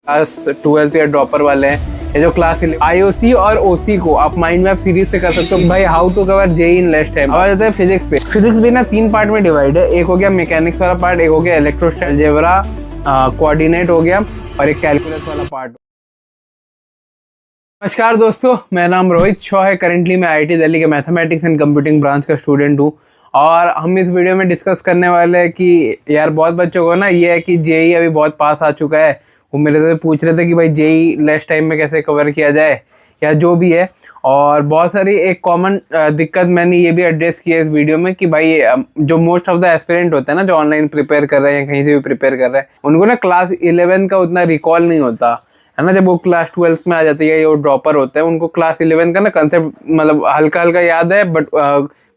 Class 12 या dropper वाले हैं, ये जो क्लास आईओसी और ओसी को आप माइंड मैप सीरीज से कर सकते हो। भाई how to cover JEE in less time. अब आ जाता है फिजिक्स पे। फिजिक्स भी ना 3 पार्ट में डिवाइड है। एक हो गया मैकेनिक्स वाला पार्ट, एक हो गया इलेक्ट्रोस्टैटिक्स, अलजेब्रा, कोऑर्डिनेट हो गया, और एक कैलकुलस वाला पार्ट। नमस्कार दोस्तों, मेरा नाम रोहित शॉ है। करेंटली मैं आईआईटी दिल्ली के मैथमेटिक्स एंड कंप्यूटिंग ब्रांच का स्टूडेंट हूँ। और हम इस वीडियो में डिस्कस करने वाले हैं कि यार बहुत बच्चों को ना ये है कि जेई अभी बहुत पास आ चुका है। वो मेरे से पूछ रहे थे कि भाई जेई लेस टाइम में कैसे कवर किया जाए या जो भी है। और बहुत सारी एक कॉमन दिक्कत मैंने ये भी एड्रेस किया इस वीडियो में कि भाई जो मोस्ट ऑफ द एस्पिरेंट होते हैं ना, जो ऑनलाइन प्रिपेयर कर रहे हैं या कहीं से भी प्रिपेयर कर रहे हैं, उनको ना क्लास 11 का उतना रिकॉल नहीं होता है ना। जब वो क्लास 12 में आ जाती है, वो ड्रॉपर होते हैं, उनको क्लास 11 का ना कंसेप्ट मतलब हल्का हल्का याद है, बट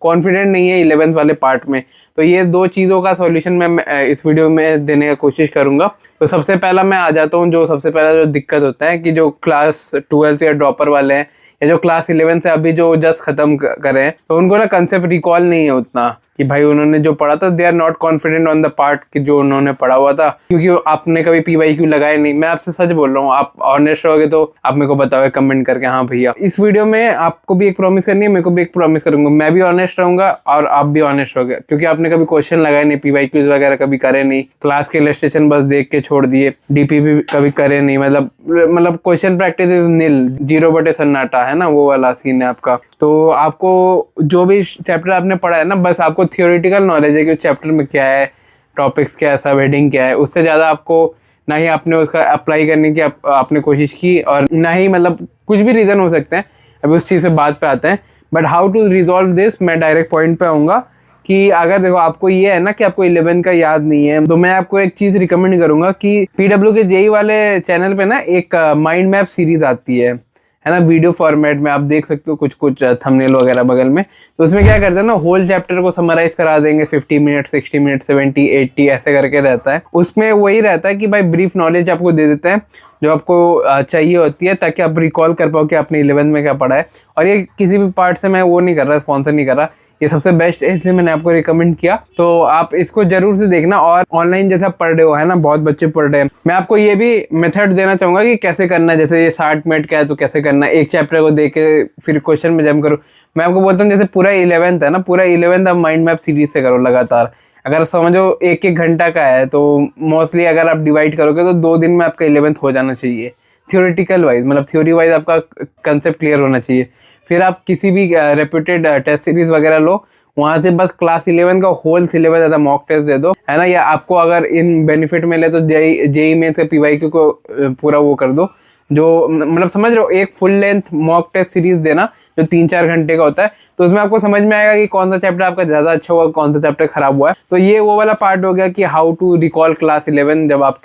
कॉन्फिडेंट नहीं है 11th वाले पार्ट में। तो ये दो चीज़ों का सॉल्यूशन मैं इस वीडियो में देने का कोशिश करूंगा। तो सबसे पहला मैं आ जाता हूँ, जो सबसे पहला जो दिक्कत होता है कि जो क्लास 12 या ड्रॉपर वाले हैं या जो क्लास 11 से अभी जो जस्ट खत्म करे हैं, तो उनको ना कंसेप्ट रिकॉल नहीं है उतना कि भाई उन्होंने जो पढ़ा था, they are not confident on the part कि जो उन्होंने पढ़ा हुआ था, क्योंकि आपने कभी पीवाईक्यू लगाया नहीं। मैं आपसे सच बोल रहा हूँ, आप ऑनेस्ट रहोगे तो आप मेरे को बताओगे कमेंट करके, हाँ भैया। इस वीडियो में आपको भी एक प्रॉमिस करनी है, मेरे को भी एक प्रॉमिस करूंगा। मैं भी ऑनेस्ट रहूंगा और आप भी ऑनेस्ट रहोगे, क्योंकि आपने कभी क्वेश्चन लगाए नहीं, पीवाईक्यूज वगैरह कभी करे नहीं, क्लास के इलस्ट्रेशन बस देख के छोड़ दिए, डीपीपी कभी करे नहीं, मतलब क्वेश्चन प्रैक्टिस इज नील, 0 बटे सन्नाटा है ना, वो वाला सीन है आपका। तो आपको जो भी चैप्टर आपने पढ़ा है ना, बस आपको थियोरेटिकल नॉलेज है कि उस चैप्टर में क्या है, टॉपिक्स क्या है, सब हेडिंग क्या है। उससे ज़्यादा आपको ना ही आपने उसका अप्लाई करने की आपने कोशिश की, और ना ही मतलब कुछ भी रीज़न हो सकते हैं, अभी उस चीज़ से बात पे आते हैं। But how to resolve this, मैं डायरेक्ट पॉइंट पे आऊँगा कि अगर देखो आपको ये है ना कि आपको 11 का याद नहीं है, तो मैं आपको एक चीज़ रिकमेंड करूँगा कि पीडब्ल्यू के जेई वाले चैनल पे ना एक माइंड मैप सीरीज आती है ना, वीडियो फॉर्मेट में। आप देख सकते हो कुछ थंबनेल वगैरह बगल में। तो उसमें क्या करते हैं ना, होल चैप्टर को समराइज करा देंगे, 50 मिनट, 60 मिनट, 70, 80 ऐसे करके रहता है। उसमें वही रहता है कि भाई ब्रीफ नॉलेज आपको दे देते हैं जो आपको चाहिए होती है, ताकि आप रिकॉल कर पाओ कि आपने 11th में क्या पढ़ा है। और ये किसी भी पार्ट से मैं वो नहीं कर रहा, स्पॉन्सर नहीं कर रहा, ये सबसे बेस्ट है, इसलिए मैंने आपको रिकमेंड किया। तो आप इसको जरूर से देखना। और ऑनलाइन जैसा पढ़ रहे हो है ना, बहुत बच्चे पढ़ रहे हैं, मैं आपको ये भी मेथड देना चाहूंगा कि कैसे करना है। जैसे ये 60 मिनट का है तो कैसे करना है, एक चैप्टर को देख के फिर क्वेश्चन में जम करो। मैं आपको बोलता हूँ जैसे पूरा 11th है ना, पूरा 11th आप माइंड मैप सीरीज से करो लगातार। अगर समझो 1-1 घंटा का है, तो मोस्टली अगर आप डिवाइड करोगे तो 2 दिन में आपका 11th हो जाना चाहिए, थियोरेटिकल वाइज, मतलब थ्योरी वाइज आपका कंसेप्ट क्लियर होना चाहिए। फिर आप किसी भी रेप्यूटेड टेस्ट सीरीज वगैरह लो, वहाँ से बस क्लास 11 का होल सिलेबस ऐसा मॉक टेस्ट दे दो, है ना। या आपको अगर इन बेनिफिट मिले तो जेई मेंस का पीवाईक्यू को पूरा वो कर दो, जो मतलब समझ रहे हो, एक full length mock test series देना जो 3-4 घंटे का होता है। तो उसमें आपको समझ में आएगा कि कौन सा चैप्टर आपका ज़्यादा अच्छा हुआ, कौन सा चैप्टर खराब हुआ है। तो ये वो वाला पार्ट हो गया कि हाउ टू रिकॉल क्लास 11 जब आप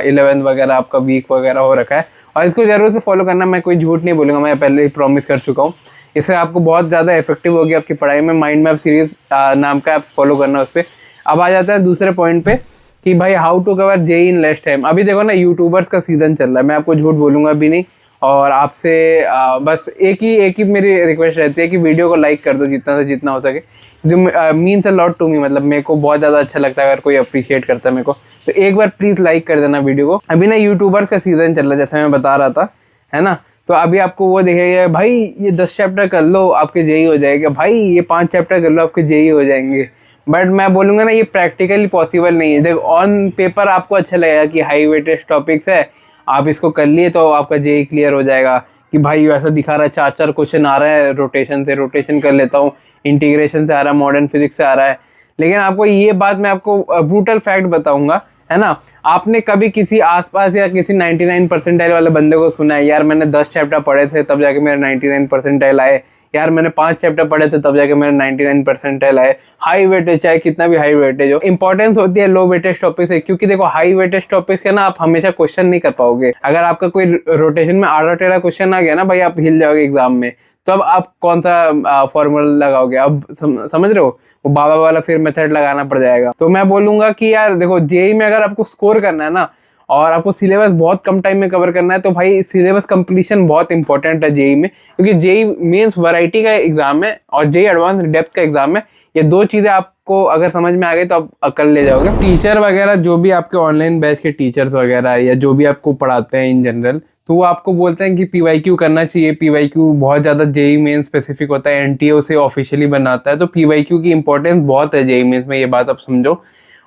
11th वगैरह आपका वीक वगैरह हो रखा है। और इसको जरूर से फॉलो करना, मैं कोई झूठ नहीं बोलूँगा, मैं पहले ही प्रॉमिस कर चुका हूँ। इससे आपको बहुत ज़्यादा इफेक्टिव होगी आपकी पढ़ाई में। माइंड मैप सीरीज नाम का आप फॉलो करना उस पर। अब आ जाता है दूसरे पॉइंट पे कि भाई how to cover JEE in less time. अभी देखो ना, यूट्यूबर्स का सीजन चल रहा है, मैं आपको झूठ बोलूँगा भी नहीं। और आपसे बस एक ही मेरी रिक्वेस्ट रहती है कि वीडियो को लाइक कर दो जितना से जितना हो सके, जो means a lot to me, मतलब मेरे को बहुत ज़्यादा अच्छा लगता है अगर कोई अप्रिशिएट करता है मेरे को। तो एक बार प्लीज़ लाइक कर देना वीडियो को। अभी ना यूट्यूबर्स का सीजन चल रहा है, जैसे मैं बता रहा था, है ना। तो अभी आपको वो दिखेगा, भाई ये 10 चैप्टर कर लो आपके जेई हो जाएगा, भाई ये 5 चैप्टर कर लो आपके जेई हो जाएंगे। बट मैं बोलूँगा ना, ये प्रैक्टिकली पॉसिबल नहीं है। देखो ऑन पेपर आपको अच्छा लगेगा कि हाई वेटेज टॉपिक्स है, आप इसको कर लिए तो आपका जेई क्लियर हो जाएगा, कि भाई ऐसा दिखा रहा है 4-4 क्वेश्चन आ रहे हैं रोटेशन से, रोटेशन कर लेता हूँ, इंटीग्रेशन से आ रहा है, मॉडर्न फिजिक्स से आ रहा है। लेकिन आपको ये बात मैं आपको ब्रूटल फैक्ट बताऊंगा, है ना। आपने कभी किसी आसपास या किसी 99 परसेंटाइल वाले बंदे को सुना है, यार मैंने 10 चैप्टर पढ़े थे तब जाके मेरे 99 परसेंटाइल आए, यार मैंने 5 चैप्टर पढ़े थे तब जाके मेरे 99 परसेंटाइल आए। हाई वेटेज, चाहे कितना भी हाई वेटेज हो, इंपॉर्टेंस होती है लो वेटेज टॉपिक से। क्योंकि देखो हाई वेटेज टॉपिक से ना आप हमेशा क्वेश्चन नहीं कर पाओगे। अगर आपका कोई रोटेशन में आड़ा टेढ़ा क्वेश्चन आ गया ना भाई, आप हिल जाओगे एग्जाम में। तो अब आप कौन सा फॉर्मूला लगाओगे, अब समझ रहे हो, वो बाबा वाला फिर मेथड लगाना पड़ जाएगा। तो मैं बोलूंगा कि यार देखो, जेई में अगर आपको स्कोर करना है ना, और आपको सिलेबस बहुत कम टाइम में कवर करना है, तो भाई सिलेबस कंप्लीशन बहुत इंपॉर्टेंट है जेई में, क्योंकि जेई मेंस वैरायटी का एग्जाम है और जेई एडवांस डेप्थ का एग्जाम है। ये दो चीज़ें आपको अगर समझ में आ गई तो आप अकल ले जाओगे। टीचर वगैरह जो भी आपके ऑनलाइन बैच के टीचर्स वगैरह या जो भी आपको पढ़ाते हैं इन जनरल, तो वो आपको बोलते हैं कि पीवाईक्यू करना चाहिए। पीवाईक्यू बहुत ज़्यादा जेई मेंस स्पेसिफिक होता है, एनटीए उसे ऑफिशियली बनाता है, तो पीवाईक्यू की इंपॉर्टेंस बहुत है जेई मेंस में, ये बात आप समझो।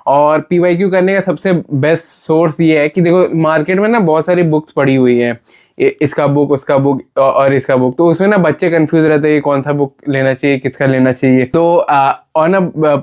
और पीवाईक्यू करने का सबसे बेस्ट सोर्स ये है कि देखो मार्केट में ना बहुत सारी बुक्स पड़ी हुई हैं, इसका बुक उसका बुक और इसका बुक, तो उसमें ना बच्चे कंफ्यूज रहते हैं कि कौन सा बुक लेना चाहिए, किसका लेना चाहिए। तो और ना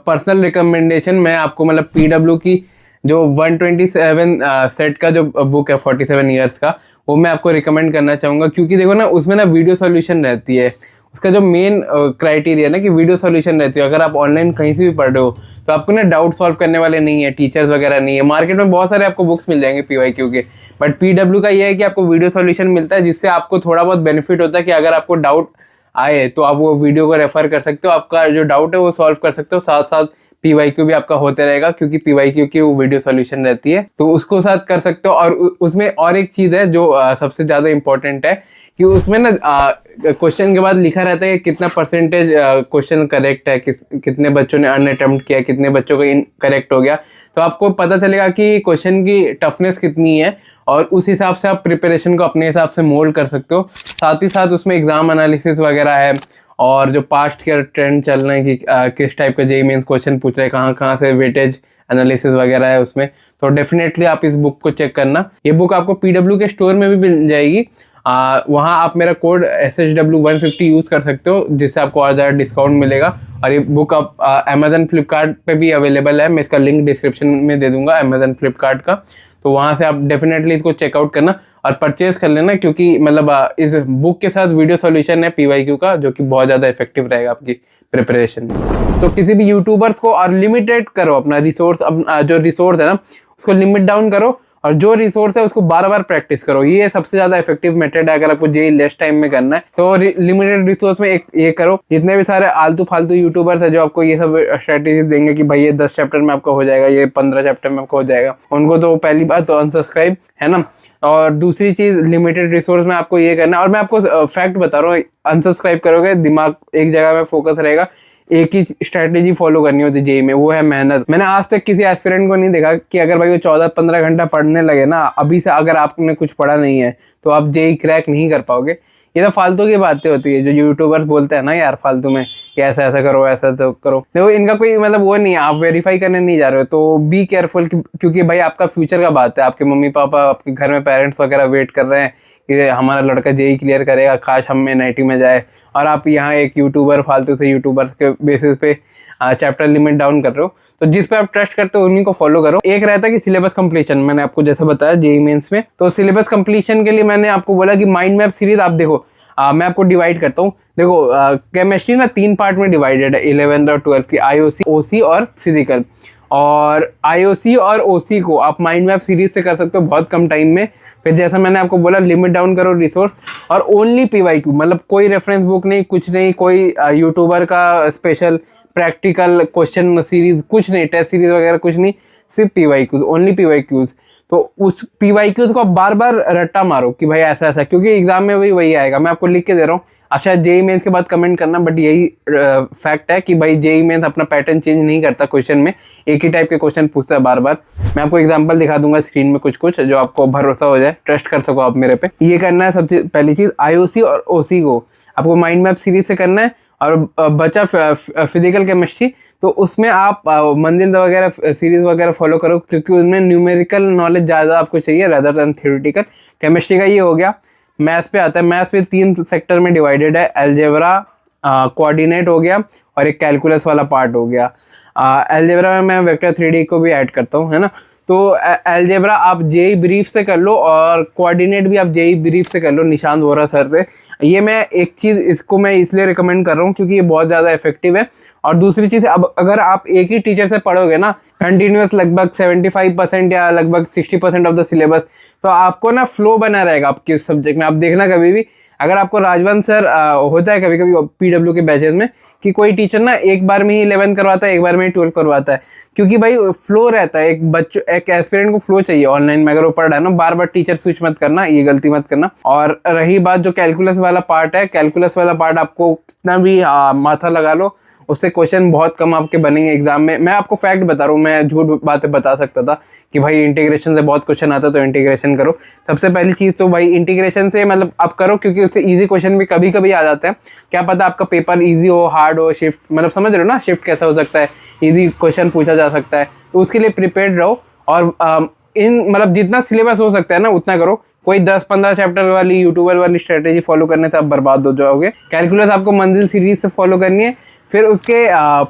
पर्सनल रिकमेंडेशन मैं आपको मतलब पीडब्ल्यू की जो 127 सेट का जो बुक है 47 ईयर्स का, वो मैं आपको रिकमेंड करना चाहूँगा, क्योंकि देखो ना उसमें ना वीडियो सॉल्यूशन रहती है। उसका जो मेन क्राइटेरिया ना कि वीडियो सॉल्यूशन रहती है। अगर आप ऑनलाइन कहीं से भी पढ़ रहे हो तो आपको ना डाउट सॉल्व करने वाले नहीं है, टीचर्स वगैरह नहीं है। मार्केट में बहुत सारे आपको बुक्स मिल जाएंगे पीवाईक्यू के, बट पीडब्ल्यू का ये है कि आपको वीडियो सॉल्यूशन मिलता है, जिससे आपको थोड़ा बहुत बेनिफिट होता है कि अगर आपको डाउट आए तो आप वो वीडियो को रेफर कर सकते हो, आपका जो डाउट है वो सॉल्व कर सकते हो, साथ साथ पीवाईक्यू भी आपका होते रहेगा, क्योंकि पीवाईक्यू की वो वीडियो सॉल्यूशन रहती है, तो उसको साथ कर सकते हो। और उसमें और एक चीज़ है जो सबसे ज़्यादा इंपॉर्टेंट है कि उसमें ना क्वेश्चन के बाद लिखा रहता है कि कितना परसेंटेज क्वेश्चन करेक्ट है, कितने बच्चों ने अनअटेम्प्ट किया, कितने बच्चों को इनकरेक्ट हो गया, तो आपको पता चलेगा कि क्वेश्चन की टफनेस कितनी है, और उस हिसाब से आप प्रिपरेशन को अपने हिसाब से मोल्ड कर सकते हो। साथ ही साथ उसमें एग्जाम एनालिसिस वगैरह है, और जो पास्ट के ट्रेंड चल रहे हैं कि किस टाइप का जेईई मेंस क्वेश्चन पूछ रहे हैं, कहाँ कहाँ से वेटेज एनालिसिस वगैरह है उसमें, तो डेफिनेटली आप इस बुक को चेक करना। ये बुक आपको पीडब्ल्यू के स्टोर में भी मिल जाएगी, वहाँ आप मेरा कोड SHW150 यूज़ कर सकते हो, जिससे आपको और ज़्यादा डिस्काउंट मिलेगा। और ये बुक आप अमेजन फ्लिपकार्ट पे भी अवेलेबल है, मैं इसका लिंक डिस्क्रिप्शन में दे दूंगा अमेजन फ्लिपकार्ट का, तो वहाँ से आप डेफिनेटली इसको चेकआउट करना और परचेज कर लेना, क्योंकि मतलब इस बुक के साथ वीडियो सॉल्यूशन है पीवाईक्यू का, जो कि बहुत ज़्यादा इफेक्टिव रहेगा आपकी प्रिपरेशन में। तो किसी भी यूट्यूबर्स को और लिमिटेड करो अपना रिसोर्स, जो रिसोर्स है ना उसको लिमिट डाउन करो, और जो रिसोर्स है उसको बार बार प्रैक्टिस करो। ये सबसे ज्यादा इफेक्टिव मेथड है अगर आपको जेई लेस टाइम में करना है, तो लिमिटेड रिसोर्स में एक ये करो। जितने भी सारे आलतू फालतू यूट्यूबर्स है जो आपको ये सब स्ट्रेटेजी देंगे कि भाई ये 10 चैप्टर में आपका हो जाएगा, ये 15 चैप्टर में आपको हो जाएगा, उनको तो पहली बात तो अनसब्सक्राइब है ना। और दूसरी चीज लिमिटेड रिसोर्स में आपको ये करना है, और मैं आपको फैक्ट बता रहा हूँ, अनसब्सक्राइब करोगे दिमाग एक जगह में फोकस रहेगा, एक ही स्ट्रैटेजी फॉलो करनी होती है जेई में, वो है मेहनत। मैंने आज तक किसी एस्पिरेंट को नहीं देखा कि अगर भाई वो 14-15 घंटा पढ़ने लगे ना अभी से, अगर आपने कुछ पढ़ा नहीं है तो आप जेई क्रैक नहीं कर पाओगे। ये तो फालतू की बातें होती है जो यूट्यूबर्स बोलते हैं ना यार फालतू में कि ऐसा ऐसा करो, ऐसा ऐसा करो। देखो इनका कोई मतलब वो नहीं है, आप वेरीफाई करने नहीं जा रहे हो तो बी केयरफुल, क्योंकि भाई आपका फ्यूचर का बात है। आपके मम्मी पापा, आपके घर में पेरेंट्स वगैरह वेट कर रहे हैं कि हमारा लड़का जेई क्लियर करेगा, काश हम एनआईटी में जाए, और आप यहाँ एक यूट्यूबर फालतू से यूट्यूबर्स के बेसिस पे चैप्टर लिमिट डाउन कर रहे हो। तो जिस पे आप ट्रस्ट करते हो उन्हीं को फॉलो करो। एक रहता है कि सिलेबस कंप्लीशन, मैंने आपको जैसा बताया जेई मेंस में, तो सिलेबस कंप्लीशन के लिए मैंने आपको बोला कि माइंड मैप सीरीज आप देखो। मैं आपको डिवाइड करता हूँ। देखो केमिस्ट्री ना 3 पार्ट में डिवाइडेड है 11th और 12th की, आईओसी, ओसी और फिजिकल। और आईओसी और ओसी को आप माइंड मैप सीरीज से कर सकते हो बहुत कम टाइम में। फिर जैसा मैंने आपको बोला लिमिट डाउन करो रिसोर्स, और ओनली पीवाईक्यू, मतलब कोई रेफरेंस बुक नहीं, कुछ नहीं, कोई यूट्यूबर का स्पेशल प्रैक्टिकल क्वेश्चन सीरीज कुछ नहीं, टेस्ट सीरीज वगैरह कुछ नहीं, सिर्फ पीवाईक्यूज, ओनली पीवाईक्यूज। तो उस पीवाईक्यूज को आप बार बार रट्टा मारो कि भाई ऐसा ऐसा, क्योंकि एग्जाम में वही आएगा। मैं आपको लिख के दे रहा हूँ, अच्छा जेई मेंस के बाद कमेंट करना, बट यही फैक्ट है कि भाई जेई मेंस अपना पैटर्न चेंज नहीं करता, क्वेश्चन में एक ही टाइप के क्वेश्चन पूछता है बार बार। मैं आपको एग्जांपल दिखा दूंगा स्क्रीन में कुछ कुछ, जो आपको भरोसा हो जाए, ट्रस्ट कर सको आप मेरे पे। ये करना है सबसे पहली चीज, आईओसी और ओसी को आपको माइंड मैप सीरीज से करना है। और बचा फिजिकल केमिस्ट्री, तो उसमें आप मंजिल वगैरह सीरीज वगैरह फॉलो करो, क्योंकि उसमें न्यूमेरिकल नॉलेज ज़्यादा आपको चाहिए रेदर देन थ्योरेटिकल। केमिस्ट्री का ये हो गया। मैथ्स पे आता है, मैथ्स पे 3 सेक्टर में डिवाइडेड है, अलजेब्रा, कोऑर्डिनेट हो गया, और एक कैलकुलस वाला पार्ट हो गया। अलजेब्रा में मैं वेक्टर 3D को भी ऐड करता हूँ, है ना। तो अलजेब्रा आप जेई ब्रीफ से कर लो, और कोऑर्डिनेट भी आप जेई ब्रीफ से कर लो निशांत वोरा सर से। ये मैं एक चीज़ इसको मैं इसलिए रिकमेंड कर रहा हूँ क्योंकि ये बहुत ज़्यादा इफेक्टिव है। और दूसरी चीज़, अब अगर आप एक ही टीचर से पढ़ोगे ना कंटिन्यूस लगभग 75% या लगभग 60% ऑफ द सिलेबस, तो आपको ना फ्लो बना रहेगा आपके सब्जेक्ट में। आप देखना कभी भी अगर आपको राजवंत सर होता है कभी कभी पीडब्ल्यू के बैचेस में कि कोई टीचर ना एक बार में ही 11 करवाता है, एक बार में ही 12 करवाता है, क्योंकि भाई फ्लो रहता है। एक एस्पिरेंट को फ्लो चाहिए ऑनलाइन में। अगर वो पढ़ रहा है ना, बार बार टीचर स्विच मत करना, ये गलती मत करना। और रही बात जो कैलकुलस वाला पार्ट है, कैलकुलस वाला पार्ट आपको कितना भी माथा लगा लो, उससे क्वेश्चन बहुत कम आपके बनेंगे एग्जाम में। मैं आपको फैक्ट बता रहा हूँ, मैं झूठ बातें बता सकता था कि भाई इंटीग्रेशन से बहुत क्वेश्चन आता है तो इंटीग्रेशन करो। सबसे पहली चीज़ तो भाई इंटीग्रेशन से मतलब आप करो, क्योंकि उससे इजी क्वेश्चन भी कभी कभी आ जाते हैं। क्या पता आपका पेपर इजी हो, हार्ड हो, शिफ्ट, मतलब समझ रहे हो ना, शिफ्ट कैसा हो सकता है, इजी क्वेश्चन पूछा जा सकता है। तो उसके लिए प्रिपेयर्ड रहो और इन मतलब जितना सिलेबस हो सकता है ना उतना करो। कोई 10-15 चैप्टर वाली यूट्यूबर वाली स्ट्रेटेजी फॉलो करने से आप बर्बाद हो जाओगे। कैलकुलस आपको मंजिल सीरीज से फॉलो करनी है, फिर उसके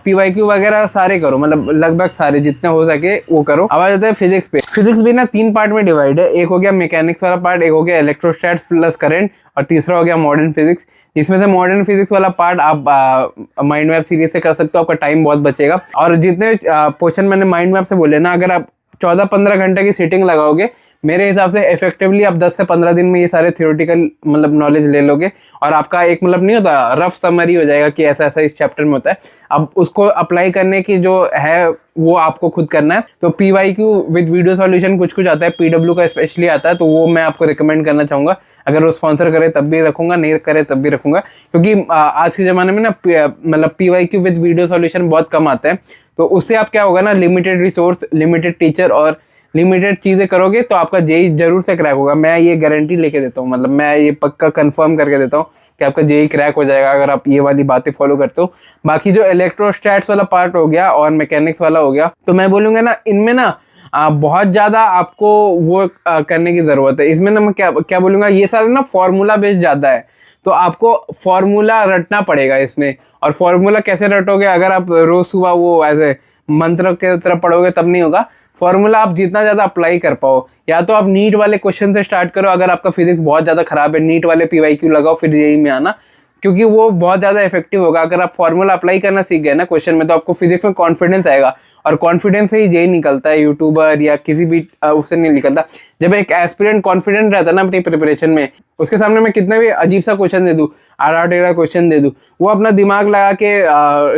PYQ वगैरह सारे करो, मतलब लगभग सारे जितने हो सके वो करो। अब आ जाते हैं फिजिक्स पे। फिजिक्स भी ना 3 पार्ट में डिवाइड है। एक हो गया मैकेनिक्स वाला पार्ट, एक हो गया इलेक्ट्रोस्टैट्स प्लस करंट, और तीसरा हो गया मॉडर्न फिजिक्स। इसमें से मॉडर्न फिजिक्स वाला पार्ट आप माइंड मैप सीरीज से कर सकते हो, आपका टाइम बहुत बचेगा। और जितने क्वेश्चन मैंने माइंड मैप से बोले ना, अगर आप 14-15 घंटे की सीटिंग लगाओगे, मेरे हिसाब से इफेक्टिवली आप 10 से 15 दिन में ये सारे थ्योरेटिकल मतलब नॉलेज ले लोगे, और आपका एक मतलब नहीं होता रफ समरी हो जाएगा कि ऐसा ऐसा इस चैप्टर में होता है। अब उसको अप्लाई करने की जो है वो आपको खुद करना है। तो PYQ विद वीडियो सॉल्यूशन कुछ कुछ आता है, PW का स्पेशली आता है, तो वो मैं आपको रिकमेंड करना चाहूँगा। अगर वो स्पॉन्सर करे तब भी रखूँगा, नहीं करे तब भी रखूँगा, क्योंकि आज के ज़माने में ना मतलब PYQ विद वीडियो सॉल्यूशन बहुत कम आता है। तो उससे आप क्या होगा ना, लिमिटेड रिसोर्स, लिमिटेड टीचर और लिमिटेड चीज़ें करोगे तो आपका जेई जरूर से क्रैक होगा। मैं ये गारंटी लेके देता हूँ, मतलब मैं ये पक्का कंफर्म करके देता हूँ कि आपका जेई क्रैक हो जाएगा अगर आप ये वाली बातें फॉलो करते हो। बाकी जो इलेक्ट्रोस्टैट्स वाला पार्ट हो गया और मैकेनिक्स वाला हो गया, तो मैं बोलूँगा ना इनमें ना बहुत ज़्यादा आपको वो करने की ज़रूरत है। इसमें ना मैं क्या बोलूँगा, ये सारे ना फॉर्मूला बेस्ड ज़्यादा है, तो आपको फॉर्मूला रटना पड़ेगा इसमें। और फॉर्मूला कैसे रटोगे, अगर आप रोज़ सुबह वो ऐसे मंत्र के तरह पढ़ोगे तब नहीं होगा। फॉर्मूला आप जितना ज़्यादा अप्लाई कर पाओ, या तो आप नीट वाले क्वेश्चन से स्टार्ट करो। अगर आपका फिजिक्स बहुत ज़्यादा खराब है, नीट वाले PYQ लगाओ, फिर जेई में आना, क्योंकि वो बहुत ज़्यादा इफेक्टिव होगा। अगर आप फॉर्मूला अप्लाई करना सीख गए ना क्वेश्चन में, तो आपको फिजिक्स में कॉन्फिडेंस आएगा, और कॉन्फिडेंस से ही जेई निकलता है, यूट्यूबर या किसी भी उससे नहीं निकलता। जब एक एस्पिरेंट कॉन्फिडेंट रहता है ना अपनी प्रिपरेशन में, उसके सामने मैं कितना भी अजीब सा क्वेश्चन दे दूँ, आड़ा टेढ़ा क्वेश्चन दे दूँ, वो अपना दिमाग लगा के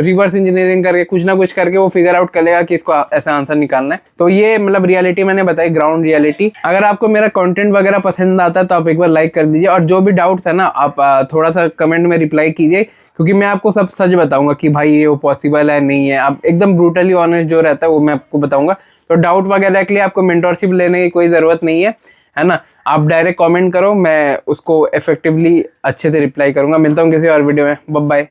रिवर्स इंजीनियरिंग करके कुछ ना कुछ करके वो फिगर आउट कर लेगा कि इसको ऐसा आंसर निकालना है। तो ये मतलब रियलिटी मैंने बताई, ग्राउंड रियलिटी। अगर आपको मेरा कंटेंट वगैरह पसंद आता है तो आप एक बार लाइक कर दीजिए, और जो भी डाउट्स है ना आप थोड़ा सा कमेंट में रिप्लाई कीजिए, क्योंकि मैं आपको सब सच बताऊंगा कि भाई ये वो पॉसिबल है नहीं है। आप एकदम ब्रूटली ऑनेस्ट जो रहता है वो मैं आपको बताऊंगा। तो डाउट वगैरह के लिए आपको मेंटरशिप लेने की कोई ज़रूरत नहीं है ना। आप डायरेक्ट कमेंट करो, मैं उसको इफेक्टिवली अच्छे से रिप्लाई करूंगा। मिलता हूँ किसी और वीडियो में, बाय बाय।